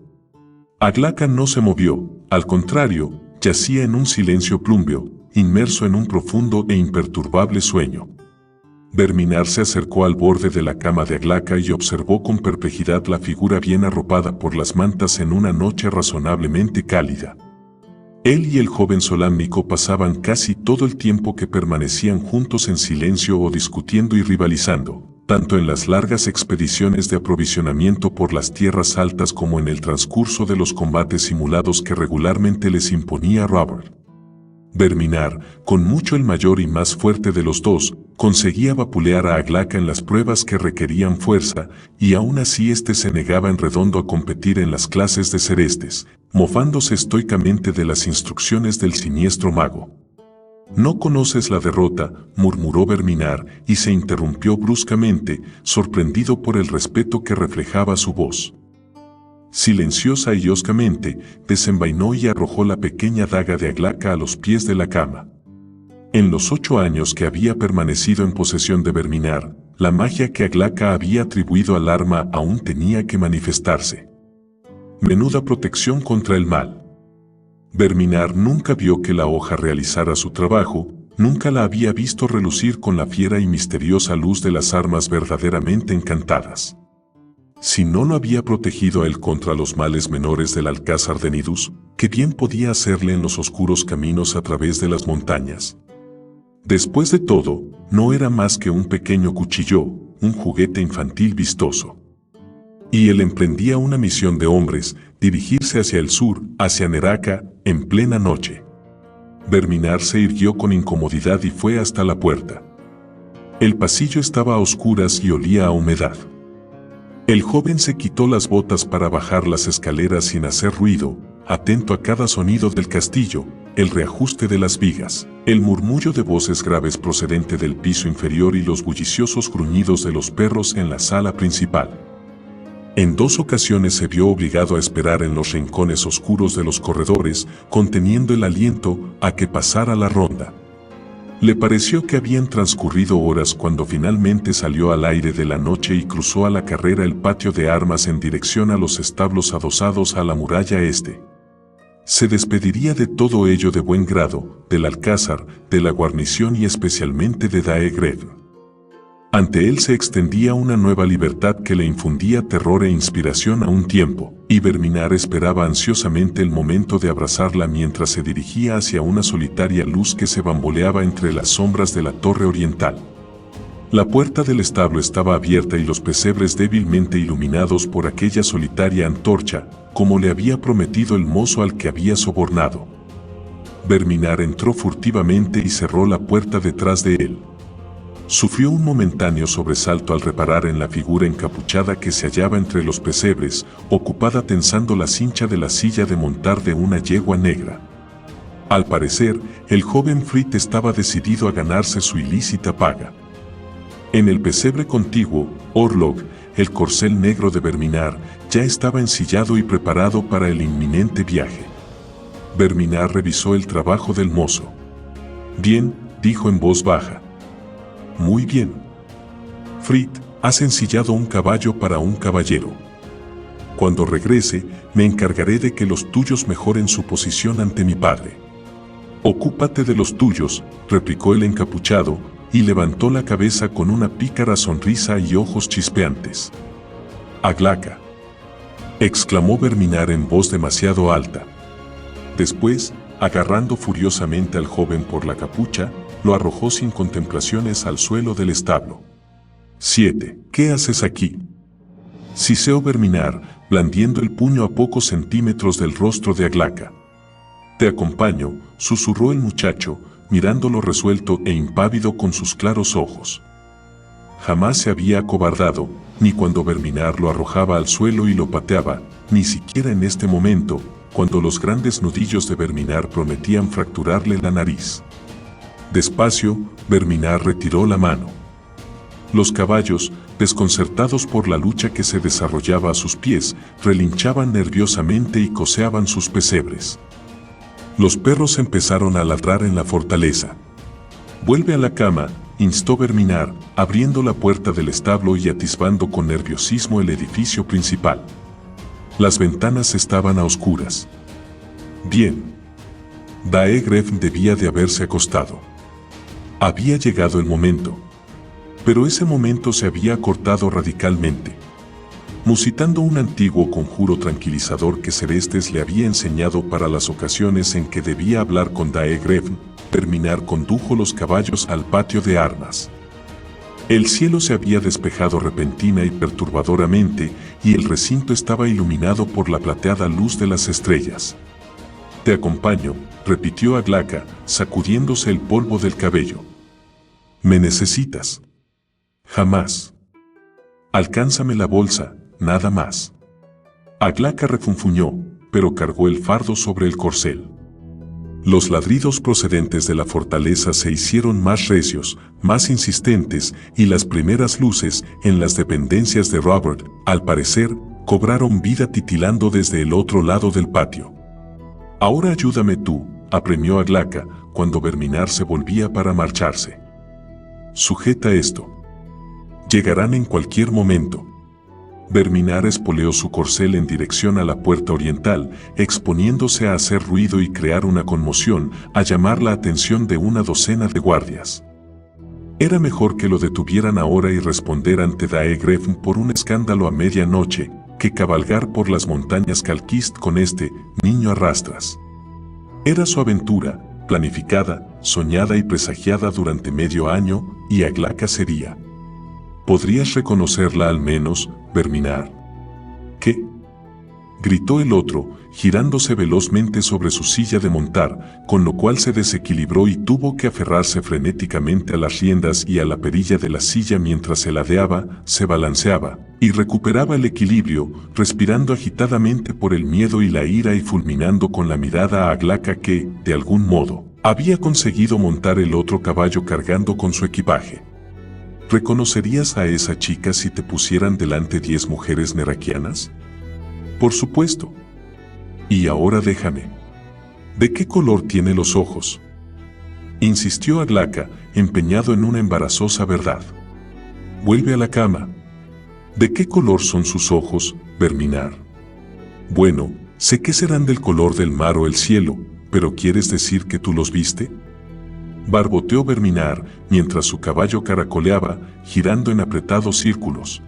Aglaca no se movió, al contrario, yacía en un silencio plumbeo, inmerso en un profundo e imperturbable sueño. Verminar se acercó al borde de la cama de Aglaca y observó con perplejidad la figura bien arropada por las mantas en una noche razonablemente cálida. Él y el joven solámnico pasaban casi todo el tiempo que permanecían juntos en silencio o discutiendo y rivalizando, tanto en las largas expediciones de aprovisionamiento por las tierras altas como en el transcurso de los combates simulados que regularmente les imponía Robert. Verminar, con mucho el mayor y más fuerte de los dos, conseguía vapulear a Aglaca en las pruebas que requerían fuerza, y aún así éste se negaba en redondo a competir en las clases de cerestes, mofándose estoicamente de las instrucciones del siniestro mago. «No conoces la derrota», murmuró Verminar, y se interrumpió bruscamente, sorprendido por el respeto que reflejaba su voz. Silenciosa y hoscamente, desenvainó y arrojó la pequeña daga de Aglaca a los pies de la cama. En los 8 años que había permanecido en posesión de Verminar, la magia que Aglaca había atribuido al arma aún tenía que manifestarse. Menuda protección contra el mal. Verminar nunca vio que la hoja realizara su trabajo, nunca la había visto relucir con la fiera y misteriosa luz de las armas verdaderamente encantadas. Si no lo había protegido a él contra los males menores del alcázar de Nidus, ¿qué bien podía hacerle en los oscuros caminos a través de las montañas? Después de todo, no era más que un pequeño cuchillo, un juguete infantil vistoso. Y él emprendía una misión de hombres, dirigirse hacia el sur, hacia Neraca, en plena noche. Verminar se irguió con incomodidad y fue hasta la puerta. El pasillo estaba a oscuras y olía a humedad. El joven se quitó las botas para bajar las escaleras sin hacer ruido, atento a cada sonido del castillo, el reajuste de las vigas, el murmullo de voces graves procedente del piso inferior y los bulliciosos gruñidos de los perros en la sala principal. En 2 ocasiones se vio obligado a esperar en los rincones oscuros de los corredores, conteniendo el aliento a que pasara la ronda. Le pareció que habían transcurrido horas cuando finalmente salió al aire de la noche y cruzó a la carrera el patio de armas en dirección a los establos adosados a la muralla este. Se despediría de todo ello de buen grado, del alcázar, de la guarnición y especialmente de Daegrev. Ante él se extendía una nueva libertad que le infundía terror e inspiración a un tiempo, y Verminar esperaba ansiosamente el momento de abrazarla mientras se dirigía hacia una solitaria luz que se bamboleaba entre las sombras de la torre oriental. La puerta del establo estaba abierta y los pesebres débilmente iluminados por aquella solitaria antorcha, como le había prometido el mozo al que había sobornado. Verminar entró furtivamente y cerró la puerta detrás de él. Sufrió un momentáneo sobresalto al reparar en la figura encapuchada que se hallaba entre los pesebres, ocupada tensando la cincha de la silla de montar de una yegua negra. Al parecer, el joven Frit estaba decidido a ganarse su ilícita paga. En el pesebre contiguo, Orlog, el corcel negro de Verminar, ya estaba ensillado y preparado para el inminente viaje. Verminar revisó el trabajo del mozo. Bien, dijo en voz baja. Muy bien. Frit, has ensillado un caballo para un caballero. Cuando regrese, me encargaré de que los tuyos mejoren su posición ante mi padre. Ocúpate de los tuyos, replicó el encapuchado, y levantó la cabeza con una pícara sonrisa y ojos chispeantes. Aglaca, exclamó Verminar en voz demasiado alta. Después, agarrando furiosamente al joven por la capucha, lo arrojó sin contemplaciones al suelo del establo. 7. ¿Qué haces aquí? Siseó Verminar, blandiendo el puño a pocos centímetros del rostro de Aglaca. Te acompaño, susurró el muchacho, mirándolo resuelto e impávido con sus claros ojos. Jamás se había acobardado, ni cuando Verminar lo arrojaba al suelo y lo pateaba, ni siquiera en este momento, cuando los grandes nudillos de Verminar prometían fracturarle la nariz. Despacio, Verminar retiró la mano. Los caballos, desconcertados por la lucha que se desarrollaba a sus pies, relinchaban nerviosamente y coceaban sus pesebres. Los perros empezaron a ladrar en la fortaleza. Vuelve a la cama, instó Verminar, abriendo la puerta del establo y atisbando con nerviosismo el edificio principal. Las ventanas estaban a oscuras. Bien. Daegref debía de haberse acostado. Había llegado el momento. Pero ese momento se había cortado radicalmente. Musitando un antiguo conjuro tranquilizador que Serestes le había enseñado para las ocasiones en que debía hablar con Daegref, Verminar condujo los caballos al patio de armas. El cielo se había despejado repentina y perturbadoramente, y el recinto estaba iluminado por la plateada luz de las estrellas. Te acompaño, repitió Aglaca, sacudiéndose el polvo del cabello. ¿Me necesitas? Jamás. Alcánzame la bolsa, nada más. Aglaca refunfuñó, pero cargó el fardo sobre el corcel. Los ladridos procedentes de la fortaleza se hicieron más recios, más insistentes, y las primeras luces, en las dependencias de Robert, al parecer, cobraron vida titilando desde el otro lado del patio. Ahora ayúdame tú, apremió Aglaca, cuando Verminar se volvía para marcharse. Sujeta esto. Llegarán en cualquier momento. Verminar espoleó su corcel en dirección a la puerta oriental, exponiéndose a hacer ruido y crear una conmoción, a llamar la atención de una docena de guardias. Era mejor que lo detuvieran ahora y responder ante Daegref por un escándalo a medianoche, que cabalgar por las montañas Calquist con este niño a rastras. Era su aventura, planificada, soñada y presagiada durante medio año, y Aglaca sería. ¿Podrías reconocerla al menos, Verminar? ¿Qué? Gritó el otro, girándose velozmente sobre su silla de montar, con lo cual se desequilibró y tuvo que aferrarse frenéticamente a las riendas y a la perilla de la silla mientras se ladeaba, se balanceaba, y recuperaba el equilibrio, respirando agitadamente por el miedo y la ira y fulminando con la mirada a Aglaca que, de algún modo, había conseguido montar el otro caballo cargando con su equipaje. ¿Reconocerías a esa chica si te pusieran delante 10 mujeres neraquianas? Por supuesto. Y ahora déjame. ¿De qué color tiene los ojos? Insistió Aglaca, empeñado en una embarazosa verdad. Vuelve a la cama. ¿De qué color son sus ojos, Verminar? Bueno, sé que serán del color del mar o el cielo, pero ¿quieres decir que tú los viste? Barboteó Verminar, mientras su caballo caracoleaba, girando en apretados círculos.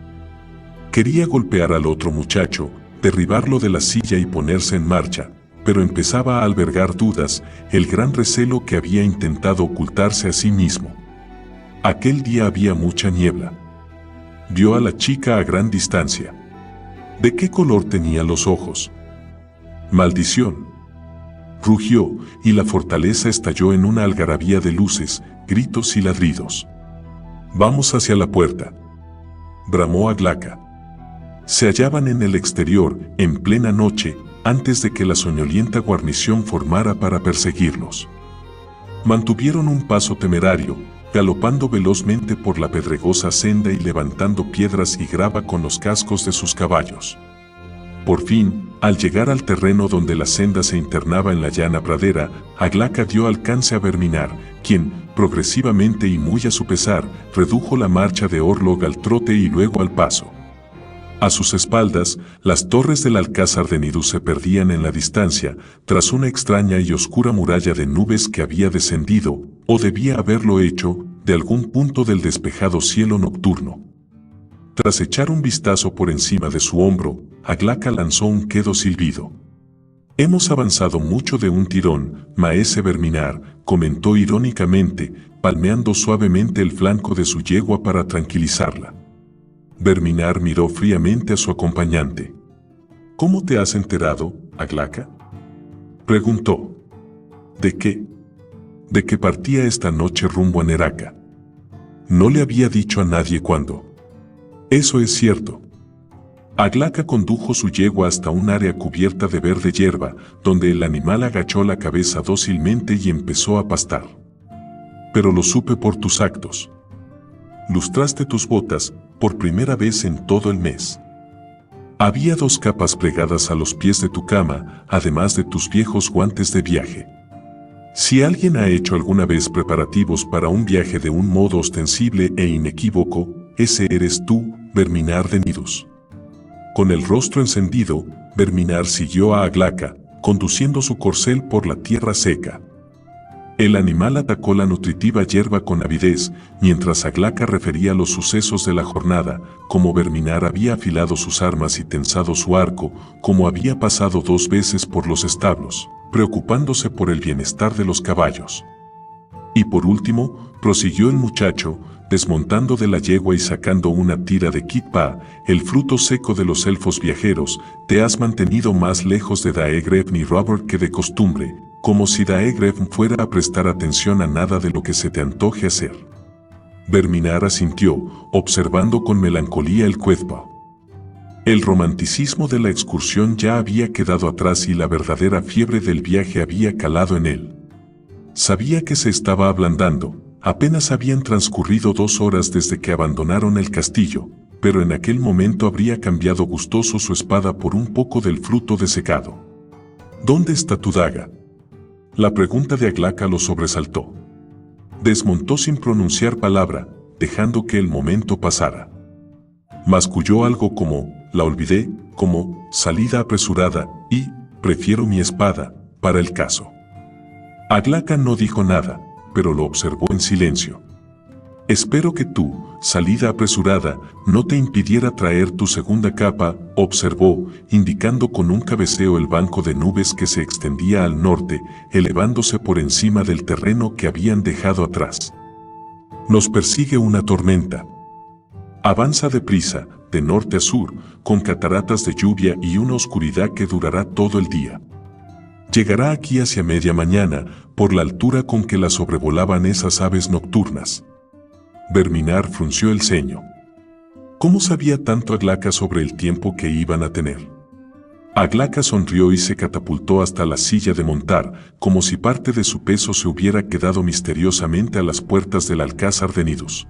Quería golpear al otro muchacho, derribarlo de la silla y ponerse en marcha, pero empezaba a albergar dudas, el gran recelo que había intentado ocultarse a sí mismo. Aquel día había mucha niebla. Vio a la chica a gran distancia. ¿De qué color tenía los ojos? ¡Maldición! Rugió, y la fortaleza estalló en una algarabía de luces, gritos y ladridos. «Vamos hacia la puerta», bramó Aglaca. Se hallaban en el exterior, en plena noche, antes de que la soñolienta guarnición formara para perseguirlos. Mantuvieron un paso temerario, galopando velozmente por la pedregosa senda y levantando piedras y grava con los cascos de sus caballos. Por fin, al llegar al terreno donde la senda se internaba en la llana pradera, Aglaca dio alcance a Verminar, quien, progresivamente y muy a su pesar, redujo la marcha de Orlog al trote y luego al paso. A sus espaldas, las torres del Alcázar de Nidus se perdían en la distancia, tras una extraña y oscura muralla de nubes que había descendido, o debía haberlo hecho, de algún punto del despejado cielo nocturno. Tras echar un vistazo por encima de su hombro, Aglaca lanzó un quedo silbido. «Hemos avanzado mucho de un tirón, maese Verminar», comentó irónicamente, palmeando suavemente el flanco de su yegua para tranquilizarla. Verminar miró fríamente a su acompañante. «¿Cómo te has enterado, Aglaca?», preguntó. «¿De qué?». «De que partía esta noche rumbo a Neraca». «No le había dicho a nadie cuándo». «Eso es cierto». Aglaca condujo su yegua hasta un área cubierta de verde hierba, donde el animal agachó la cabeza dócilmente y empezó a pastar. «Pero lo supe por tus actos. Lustraste tus botas, por primera vez en todo el mes. Había 2 capas plegadas a los pies de tu cama, además de tus viejos guantes de viaje. Si alguien ha hecho alguna vez preparativos para un viaje de un modo ostensible e inequívoco, ese eres tú, Verminar de Nidus». Con el rostro encendido, Verminar siguió a Aglaca, conduciendo su corcel por la tierra seca. El animal atacó la nutritiva hierba con avidez, mientras Aglaca refería los sucesos de la jornada, como Verminar había afilado sus armas y tensado su arco, como había pasado 2 veces por los establos, preocupándose por el bienestar de los caballos. Y por último, prosiguió el muchacho, desmontando de la yegua y sacando una tira de kitpa, el fruto seco de los elfos viajeros, te has mantenido más lejos de Daegrevn y Robert que de costumbre, como si Daegrevn fuera a prestar atención a nada de lo que se te antoje hacer. Verminar asintió, observando con melancolía el cuerpo. El romanticismo de la excursión ya había quedado atrás y la verdadera fiebre del viaje había calado en él. Sabía que se estaba ablandando. Apenas habían transcurrido 2 horas desde que abandonaron el castillo, pero en aquel momento habría cambiado gustoso su espada por un poco del fruto desecado. «¿Dónde está tu daga?». La pregunta de Aglaca lo sobresaltó. Desmontó sin pronunciar palabra, dejando que el momento pasara. Masculló algo como «la olvidé», como «salida apresurada» y «prefiero mi espada», para el caso. Aglaca no dijo nada, pero lo observó en silencio. «Espero que tu salida apresurada no te impidiera traer tu segunda capa», observó, indicando con un cabeceo el banco de nubes que se extendía al norte, elevándose por encima del terreno que habían dejado atrás. «Nos persigue una tormenta. Avanza deprisa, de norte a sur, con cataratas de lluvia y una oscuridad que durará todo el día. Llegará aquí hacia media mañana, por la altura con que la sobrevolaban esas aves nocturnas». Verminar frunció el ceño. ¿Cómo sabía tanto Aglaca sobre el tiempo que iban a tener? Aglaca sonrió y se catapultó hasta la silla de montar, como si parte de su peso se hubiera quedado misteriosamente a las puertas del Alcázar de Nidus.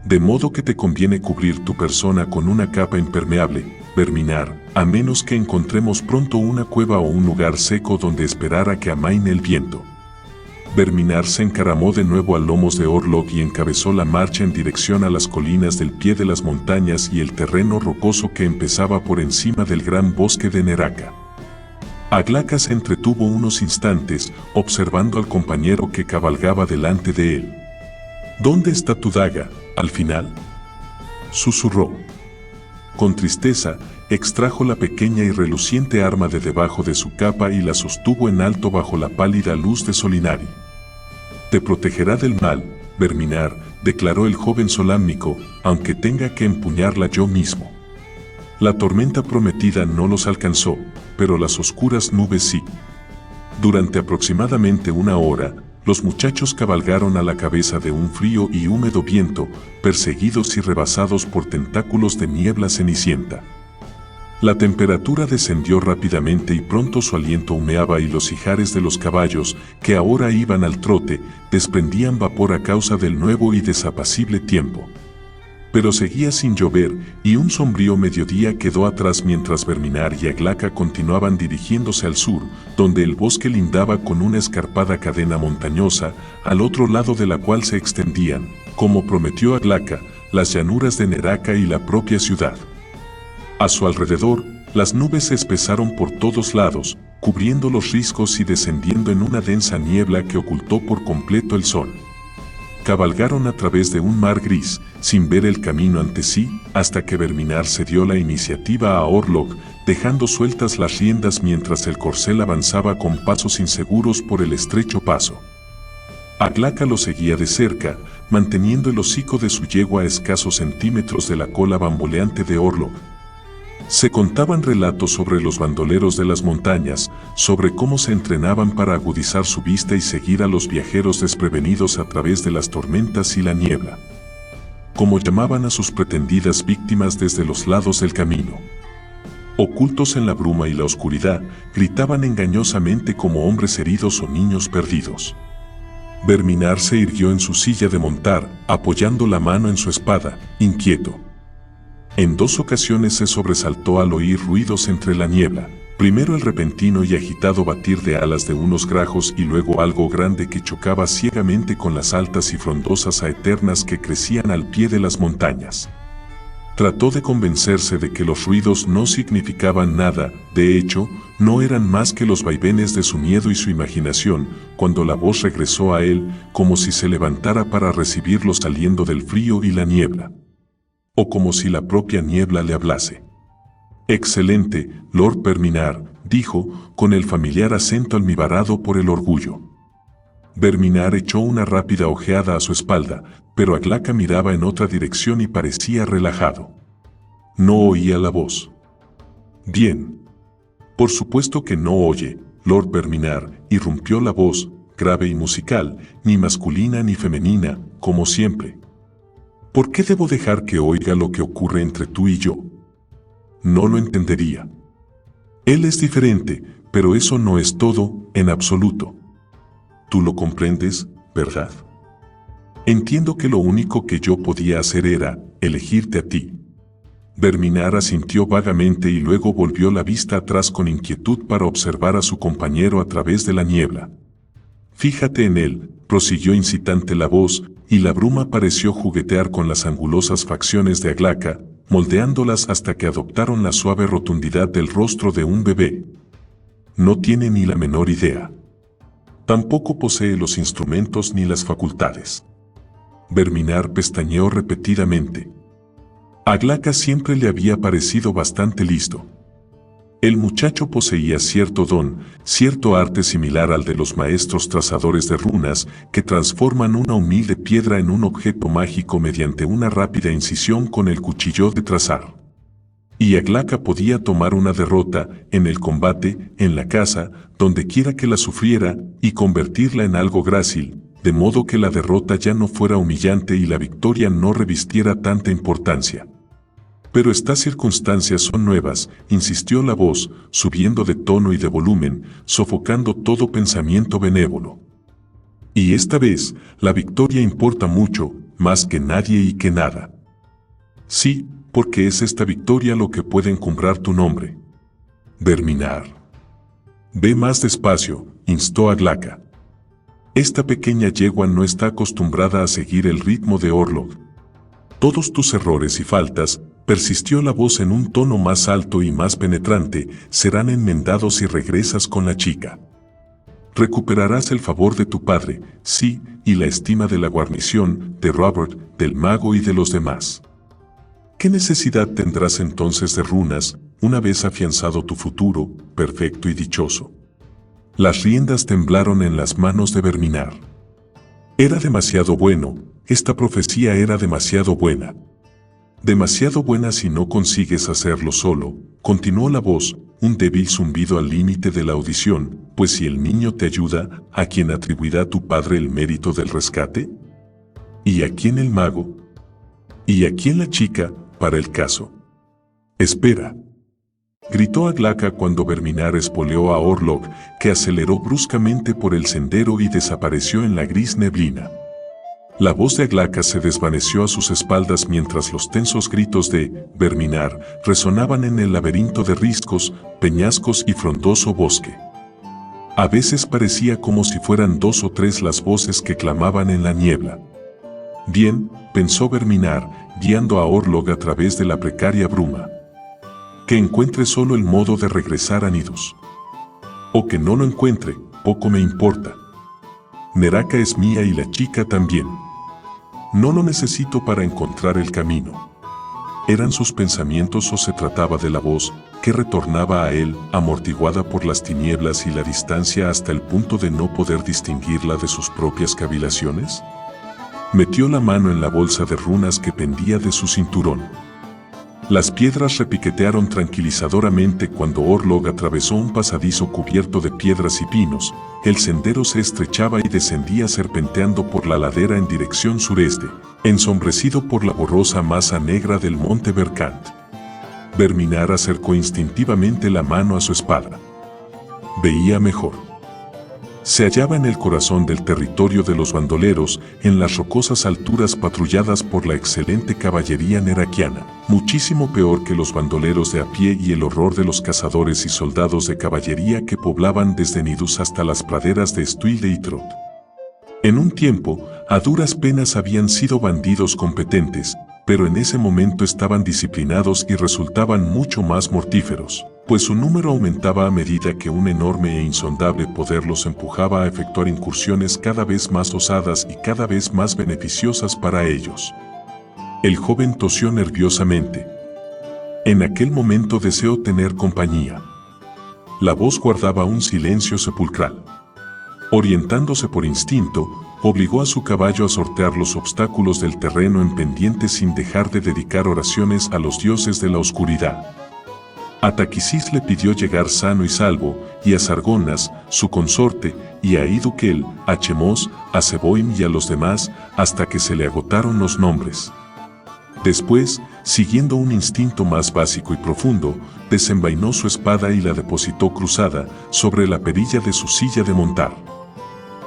«De modo que te conviene cubrir tu persona con una capa impermeable, Verminar, a menos que encontremos pronto una cueva o un lugar seco donde esperar a que amaine el viento». Verminar se encaramó de nuevo a lomos de Orlog y encabezó la marcha en dirección a las colinas del pie de las montañas y el terreno rocoso que empezaba por encima del gran bosque de Neraca. Aglaca se entretuvo unos instantes, observando al compañero que cabalgaba delante de él. «¿Dónde está tu daga, al final?», susurró. Con tristeza, extrajo la pequeña y reluciente arma de debajo de su capa y la sostuvo en alto bajo la pálida luz de Solinari. «Te protegerá del mal, Verminar», declaró el joven solámnico, «aunque tenga que empuñarla yo mismo». La tormenta prometida no los alcanzó, pero las oscuras nubes sí. Durante aproximadamente 1 hora, los muchachos cabalgaron a la cabeza de un frío y húmedo viento, perseguidos y rebasados por tentáculos de niebla cenicienta. La temperatura descendió rápidamente y pronto su aliento humeaba y los ijares de los caballos, que ahora iban al trote, desprendían vapor a causa del nuevo y desapacible tiempo. Pero seguía sin llover y un sombrío mediodía quedó atrás mientras Verminar y Aglaca continuaban dirigiéndose al sur, donde el bosque lindaba con una escarpada cadena montañosa, al otro lado de la cual se extendían, como prometió Aglaca, las llanuras de Neraca y la propia ciudad. A su alrededor, las nubes se espesaron por todos lados, cubriendo los riscos y descendiendo en una densa niebla que ocultó por completo el sol. Cabalgaron a través de un mar gris, sin ver el camino ante sí, hasta que Verminar cedió la iniciativa a Orlok, dejando sueltas las riendas mientras el corcel avanzaba con pasos inseguros por el estrecho paso. Aglaca lo seguía de cerca, manteniendo el hocico de su yegua a escasos centímetros de la cola bamboleante de Orlok. Se contaban relatos sobre los bandoleros de las montañas, sobre cómo se entrenaban para agudizar su vista y seguir a los viajeros desprevenidos a través de las tormentas y la niebla. Cómo llamaban a sus pretendidas víctimas desde los lados del camino. Ocultos en la bruma y la oscuridad, gritaban engañosamente como hombres heridos o niños perdidos. Verminar se irguió en su silla de montar, apoyando la mano en su espada, inquieto. En 2 ocasiones se sobresaltó al oír ruidos entre la niebla, primero el repentino y agitado batir de alas de unos grajos y luego algo grande que chocaba ciegamente con las altas y frondosas saeternas que crecían al pie de las montañas. Trató de convencerse de que los ruidos no significaban nada, de hecho, no eran más que los vaivenes de su miedo y su imaginación, cuando la voz regresó a él, como si se levantara para recibirlo saliendo del frío y la niebla. O como si la propia niebla le hablase. «Excelente, Lord Verminar», dijo, con el familiar acento almibarado por el orgullo. Verminar echó una rápida ojeada a su espalda, pero Aglaca miraba en otra dirección y parecía relajado. No oía la voz. «Bien». «Por supuesto que no oye, Lord Verminar», irrumpió la voz, grave y musical, ni masculina ni femenina, como siempre. «¿Por qué debo dejar que oiga lo que ocurre entre tú y yo? No lo entendería. Él es diferente, pero eso no es todo, en absoluto. Tú lo comprendes, ¿verdad? Entiendo que lo único que yo podía hacer era elegirte a ti». Verminar asintió vagamente y luego volvió la vista atrás con inquietud para observar a su compañero a través de la niebla. «Fíjate en él», prosiguió incitante la voz, y la bruma pareció juguetear con las angulosas facciones de Aglaca, moldeándolas hasta que adoptaron la suave rotundidad del rostro de un bebé. No tiene ni la menor idea. Tampoco posee los instrumentos ni las facultades. Verminar pestañeó repetidamente. Aglaca siempre le había parecido bastante listo. El muchacho poseía cierto don, cierto arte similar al de los maestros trazadores de runas que transforman una humilde piedra en un objeto mágico mediante una rápida incisión con el cuchillo de trazar. Y Aglaca podía tomar una derrota, en el combate, en la caza, donde quiera que la sufriera, y convertirla en algo grácil, de modo que la derrota ya no fuera humillante y la victoria no revistiera tanta importancia. «Pero estas circunstancias son nuevas», insistió la voz, subiendo de tono y de volumen, sofocando todo pensamiento benévolo. «Y esta vez, la victoria importa mucho, más que nadie y que nada. Sí, porque es esta victoria lo que puede encumbrar tu nombre. Verminar». «Ve más despacio», instó Aglaca. «Esta pequeña yegua no está acostumbrada a seguir el ritmo de Orlok. Todos tus errores y faltas», persistió la voz en un tono más alto y más penetrante, «serán enmendados si regresas con la chica. Recuperarás el favor de tu padre, sí, y la estima de la guarnición, de Robert, del mago y de los demás. ¿Qué necesidad tendrás entonces de runas, una vez afianzado tu futuro, perfecto y dichoso?» Las riendas temblaron en las manos de Verminar. Era demasiado bueno, esta profecía era demasiado buena. «Demasiado buena si no consigues hacerlo solo», continuó la voz, un débil zumbido al límite de la audición, «pues si el niño te ayuda, ¿a quién atribuirá tu padre el mérito del rescate? ¿Y a quién el mago? ¿Y a quién la chica, para el caso?» «Espera», gritó Aglaca cuando Verminar espoleó a Orlok, que aceleró bruscamente por el sendero y desapareció en la gris neblina. La voz de Aglaca se desvaneció a sus espaldas mientras los tensos gritos de Verminar resonaban en el laberinto de riscos, peñascos y frondoso bosque. A veces parecía como si fueran 2 o 3 las voces que clamaban en la niebla. Bien, pensó Verminar, guiando a Orlog a través de la precaria bruma. Que encuentre solo el modo de regresar a Nidus. O que no lo encuentre, poco me importa. Neraka es mía y la chica también. No lo necesito para encontrar el camino. ¿Eran sus pensamientos o se trataba de la voz que retornaba a él, amortiguada por las tinieblas y la distancia hasta el punto de no poder distinguirla de sus propias cavilaciones? Metió la mano en la bolsa de runas que pendía de su cinturón. Las piedras repiquetearon tranquilizadoramente cuando Orlog atravesó un pasadizo cubierto de piedras y pinos. El sendero se estrechaba y descendía serpenteando por la ladera en dirección sureste, ensombrecido por la borrosa masa negra del monte Berkant. Verminar acercó instintivamente la mano a su espada. Veía mejor. Se hallaba en el corazón del territorio de los bandoleros, en las rocosas alturas patrulladas por la excelente caballería neraquiana, muchísimo peor que los bandoleros de a pie y el horror de los cazadores y soldados de caballería que poblaban desde Nidus hasta las praderas de Stuilde y Trot. En un tiempo, a duras penas habían sido bandidos competentes, pero en ese momento estaban disciplinados y resultaban mucho más mortíferos, pues su número aumentaba a medida que un enorme e insondable poder los empujaba a efectuar incursiones cada vez más osadas y cada vez más beneficiosas para ellos. El joven tosió nerviosamente. En aquel momento deseó tener compañía. La voz guardaba un silencio sepulcral. Orientándose por instinto, obligó a su caballo a sortear los obstáculos del terreno en pendiente sin dejar de dedicar oraciones a los dioses de la oscuridad. A Taquisis le pidió llegar sano y salvo, y a Sargonas, su consorte, y a Idukel, a Chemos, a Seboim y a los demás, hasta que se le agotaron los nombres. Después, siguiendo un instinto más básico y profundo, desenvainó su espada y la depositó cruzada sobre la perilla de su silla de montar.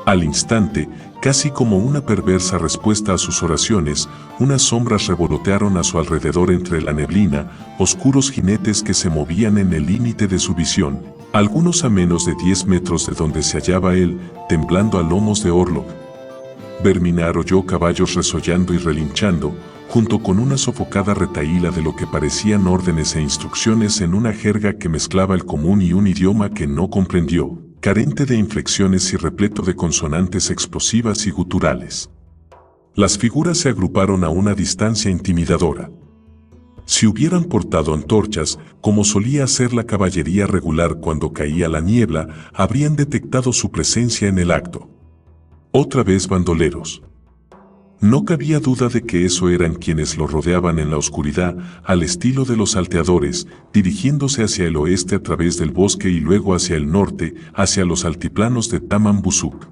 Al instante, casi como una perversa respuesta a sus oraciones, unas sombras revolotearon a su alrededor entre la neblina, oscuros jinetes que se movían en el límite de su visión, algunos a menos de 10 metros de donde se hallaba él, temblando a lomos de Orlog. Verminar oyó caballos resollando y relinchando, junto con una sofocada retahíla de lo que parecían órdenes e instrucciones en una jerga que mezclaba el común y un idioma que no comprendió, carente de inflexiones y repleto de consonantes explosivas y guturales. Las figuras se agruparon a una distancia intimidadora. Si hubieran portado antorchas, como solía hacer la caballería regular cuando caía la niebla, habrían detectado su presencia en el acto. Otra vez bandoleros. No cabía duda de que eso eran quienes lo rodeaban en la oscuridad, al estilo de los salteadores, dirigiéndose hacia el oeste a través del bosque y luego hacia el norte, hacia los altiplanos de Taman Busuk.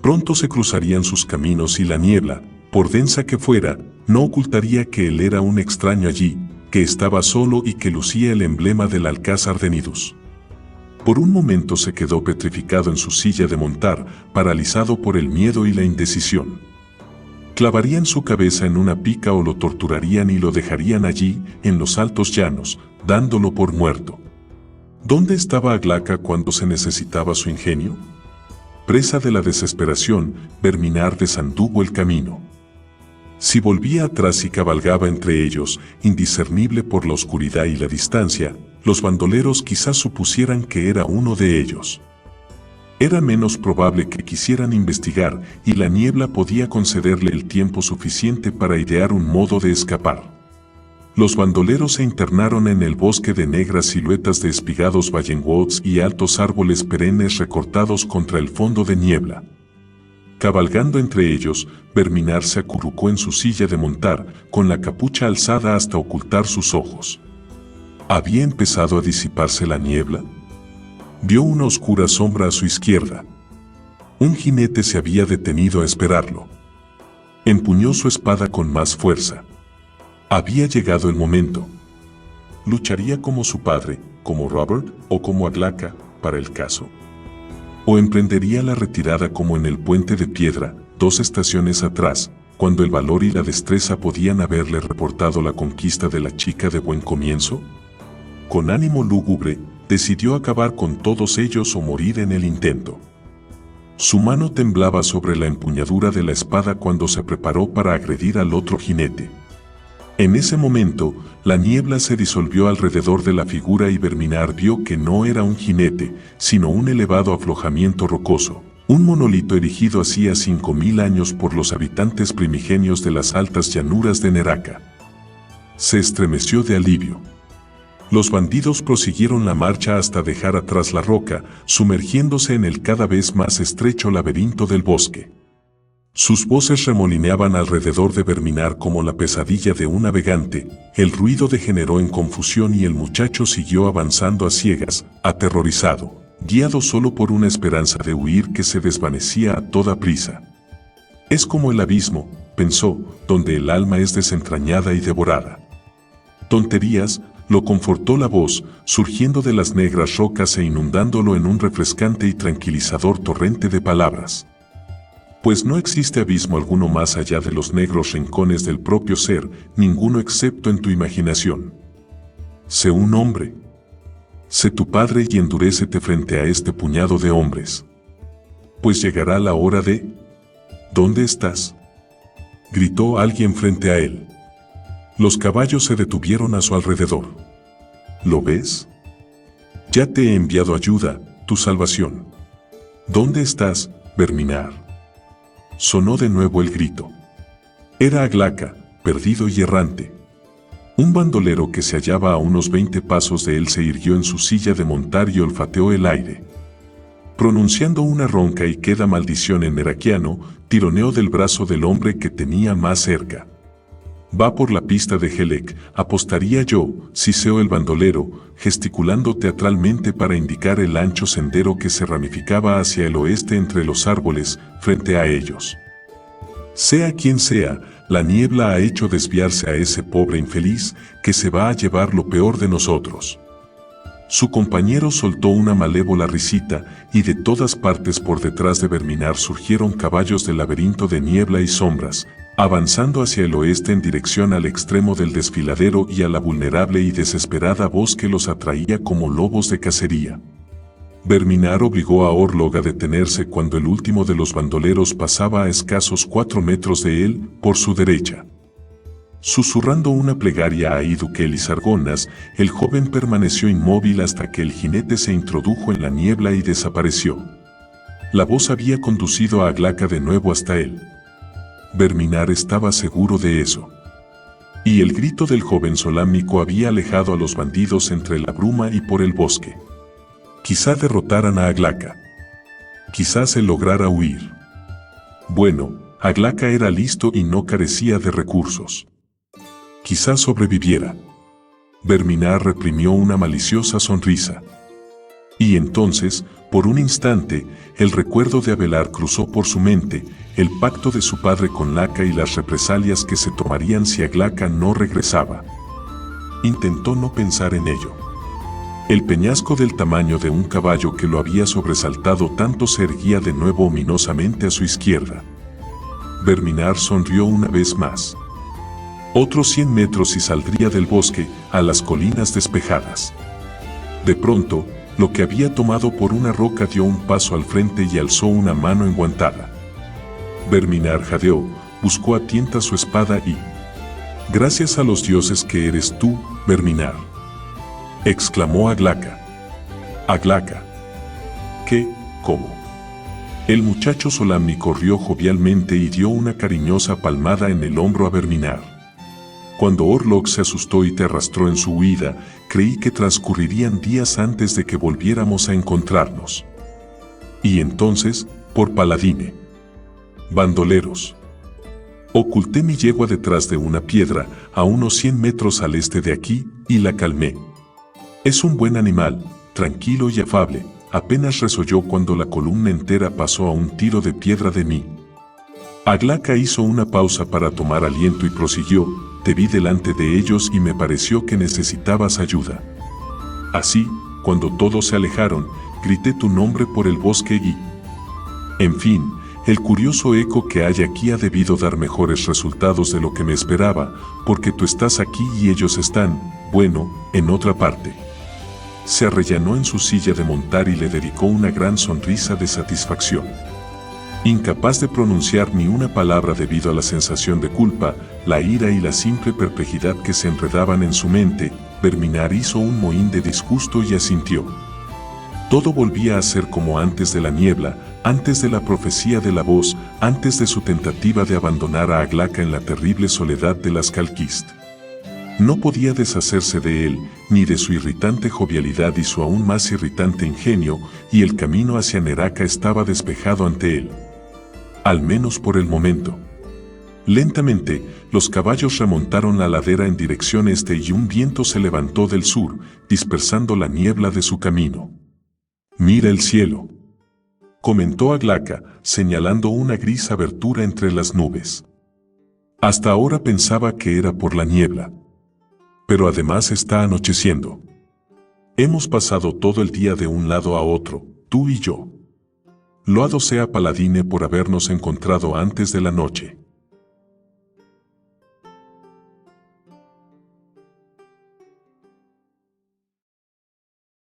Pronto se cruzarían sus caminos y la niebla, por densa que fuera, no ocultaría que él era un extraño allí, que estaba solo y que lucía el emblema del Alcázar de Nidus. Por un momento se quedó petrificado en su silla de montar, paralizado por el miedo y la indecisión. Clavarían su cabeza en una pica o lo torturarían y lo dejarían allí, en los altos llanos, dándolo por muerto. ¿Dónde estaba Aglaca cuando se necesitaba su ingenio? Presa de la desesperación, Verminar desanduvo el camino. Si volvía atrás y cabalgaba entre ellos, indiscernible por la oscuridad y la distancia, los bandoleros quizás supusieran que era uno de ellos. Era menos probable que quisieran investigar y la niebla podía concederle el tiempo suficiente para idear un modo de escapar. Los bandoleros se internaron en el bosque de negras siluetas de espigados ballenwoods y altos árboles perennes recortados contra el fondo de niebla. Cabalgando entre ellos, Verminar se acurrucó en su silla de montar, con la capucha alzada hasta ocultar sus ojos. ¿Había empezado a disiparse la niebla? Vio una oscura sombra a su izquierda. Un jinete se había detenido a esperarlo. Empuñó su espada con más fuerza. Había llegado el momento. ¿Lucharía como su padre, como Robert o como Aglaca, para el caso? ¿O emprendería la retirada como en el puente de piedra, 2 estaciones atrás, cuando el valor y la destreza podían haberle reportado la conquista de la chica de buen comienzo? Con ánimo lúgubre, decidió acabar con todos ellos o morir en el intento. Su mano temblaba sobre la empuñadura de la espada cuando se preparó para agredir al otro jinete. En ese momento, la niebla se disolvió alrededor de la figura y Verminar vio que no era un jinete, sino un elevado aflojamiento rocoso, un monolito erigido hacía 5000 años por los habitantes primigenios de las altas llanuras de Neraca. Se estremeció de alivio. Los bandidos prosiguieron la marcha hasta dejar atrás la roca, sumergiéndose en el cada vez más estrecho laberinto del bosque. Sus voces remolineaban alrededor de Verminar como la pesadilla de un navegante, el ruido degeneró en confusión y el muchacho siguió avanzando a ciegas, aterrorizado, guiado solo por una esperanza de huir que se desvanecía a toda prisa. Es como el abismo, pensó, donde el alma es desentrañada y devorada. Tonterías, lo confortó la voz, surgiendo de las negras rocas e inundándolo en un refrescante y tranquilizador torrente de palabras. Pues no existe abismo alguno más allá de los negros rincones del propio ser, ninguno excepto en tu imaginación. Sé un hombre. Sé tu padre y endurécete frente a este puñado de hombres. Pues llegará la hora de... ¿Dónde estás?, gritó alguien frente a él. Los caballos se detuvieron a su alrededor. ¿Lo ves? Ya te he enviado ayuda, tu salvación. ¿Dónde estás, Verminar? Sonó de nuevo el grito. Era Aglaca, perdido y errante. Un bandolero que se hallaba a unos 20 pasos de él se irguió en su silla de montar y olfateó el aire. Pronunciando una ronca y queda maldición en neraquiano, tironeó del brazo del hombre que tenía más cerca. Va por la pista de Helek, apostaría yo, siseó el bandolero, gesticulando teatralmente para indicar el ancho sendero que se ramificaba hacia el oeste entre los árboles, frente a ellos. Sea quien sea, la niebla ha hecho desviarse a ese pobre infeliz, que se va a llevar lo peor de nosotros. Su compañero soltó una malévola risita, y de todas partes por detrás de Verminar surgieron caballos del laberinto de niebla y sombras, avanzando hacia el oeste en dirección al extremo del desfiladero y a la vulnerable y desesperada voz que los atraía como lobos de cacería. Verminar obligó a Orlog a detenerse cuando el último de los bandoleros pasaba a escasos 4 metros de él, por su derecha. Susurrando una plegaria a Idukel y Sargonas, el joven permaneció inmóvil hasta que el jinete se introdujo en la niebla y desapareció. La voz había conducido a Aglaca de nuevo hasta él. Verminar estaba seguro de eso. Y el grito del joven solámico había alejado a los bandidos entre la bruma y por el bosque. Quizá derrotaran a Aglaca. Quizá se lograra huir. Bueno, Aglaca era listo y no carecía de recursos. Quizá sobreviviera. Verminar reprimió una maliciosa sonrisa. Y entonces, por un instante, el recuerdo de Abelar cruzó por su mente, el pacto de su padre con Laca y las represalias que se tomarían si Aglaca no regresaba. Intentó no pensar en ello. El peñasco del tamaño de un caballo que lo había sobresaltado tanto se erguía de nuevo ominosamente a su izquierda. Verminar sonrió una vez más. Otros 100 metros y saldría del bosque a las colinas despejadas. De pronto, lo que había tomado por una roca dio un paso al frente y alzó una mano enguantada. Verminar jadeó, buscó a tienta su espada y... «Gracias a los dioses que eres tú, Verminar», exclamó Aglaca. «Aglaca». «¿Qué? ¿Cómo?». El muchacho Solamni corrió jovialmente y dio una cariñosa palmada en el hombro a Verminar. Cuando Orlog se asustó y te arrastró en su huida, creí que transcurrirían días antes de que volviéramos a encontrarnos. Y entonces, por Paladine. Bandoleros. Oculté mi yegua detrás de una piedra, a unos 100 metros al este de aquí, y la calmé. Es un buen animal, tranquilo y afable, apenas resolló cuando la columna entera pasó a un tiro de piedra de mí. Aglaca hizo una pausa para tomar aliento y prosiguió: «Te vi delante de ellos y me pareció que necesitabas ayuda. Así, cuando todos se alejaron, grité tu nombre por el bosque y... En fin, El curioso eco que hay aquí ha debido dar mejores resultados de lo que me esperaba, porque tú estás aquí y ellos están, bueno, en otra parte. Se arrellanó en su silla de montar y le dedicó una gran sonrisa de satisfacción. Incapaz de pronunciar ni una palabra debido a la sensación de culpa, la ira y la simple perplejidad que se enredaban en su mente, Verminar hizo un mohín de disgusto y asintió. Todo volvía a ser como antes de la niebla, antes de la profecía de la voz, antes de su tentativa de abandonar a Aglaca en la terrible soledad de las Calquist. No podía deshacerse de él, ni de su irritante jovialidad y su aún más irritante ingenio, y el camino hacia Neraca estaba despejado ante él. Al menos por el momento. Lentamente, los caballos remontaron la ladera en dirección este y un viento se levantó del sur, dispersando la niebla de su camino. «Mira el cielo», comentó Aglaca, señalando una gris abertura entre las nubes. Hasta ahora pensaba que era por la niebla. Pero además está anocheciendo. Hemos pasado todo el día de un lado a otro, tú y yo. Loado sea Paladine por habernos encontrado antes de la noche.